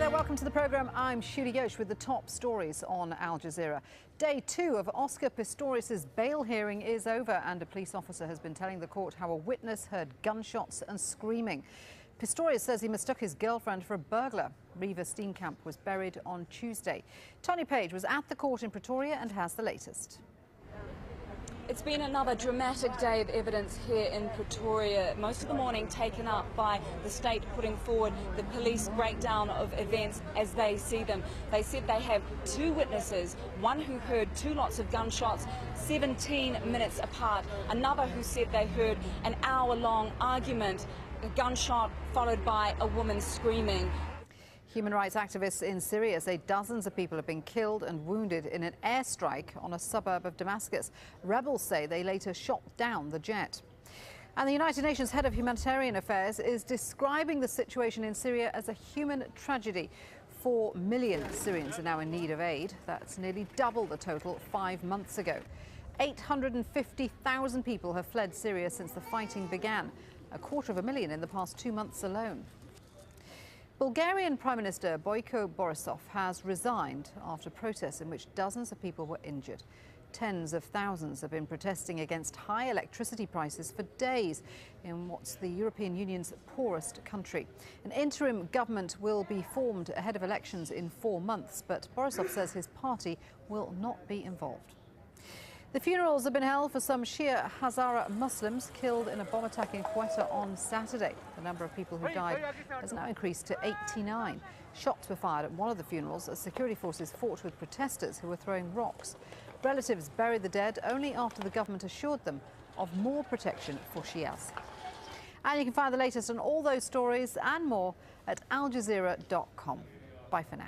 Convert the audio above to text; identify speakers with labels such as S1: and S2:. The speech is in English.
S1: there, welcome to the programme. I'm Shuli Ghosh with the top stories on Al Jazeera. Day 2 of Oscar Pistorius' bail hearing is over, and a police officer has been telling the court how a witness heard gunshots and screaming. Pistorius says he mistook his girlfriend for a burglar. Reva Steenkamp was buried on Tuesday. Tony Page was at the court in Pretoria and has the latest.
S2: It's been another dramatic day of evidence here in Pretoria, most of the morning taken up by the state putting forward the police breakdown of events as they see them. They said they have 2 witnesses, one who heard 2 lots of gunshots 17 minutes apart, another who said they heard an hour-long argument, a gunshot followed by a woman screaming.
S1: Human rights activists in Syria say dozens of people have been killed and wounded in an airstrike on a suburb of Damascus. Rebels say they later shot down the jet. And the United Nations head of humanitarian affairs is describing the situation in Syria as a human tragedy. 4 million Syrians are now in need of aid. That's nearly double the total 5 months ago. 850,000 people have fled Syria since the fighting began, 250,000 in the past 2 months alone. Bulgarian Prime Minister Boyko Borisov has resigned after protests in which dozens of people were injured. Tens of thousands have been protesting against high electricity prices for days in what's the European Union's poorest country. An interim government will be formed ahead of elections in 4 months, but Borisov says his party will not be involved. The funerals have been held for some Shia Hazara Muslims killed in a bomb attack in Quetta on Saturday. The number of people who died has now increased to 89. Shots were fired at one of the funerals as security forces fought with protesters who were throwing rocks. Relatives buried the dead only after the government assured them of more protection for Shias. And you can find the latest on all those stories and more at aljazeera.com. Bye for now.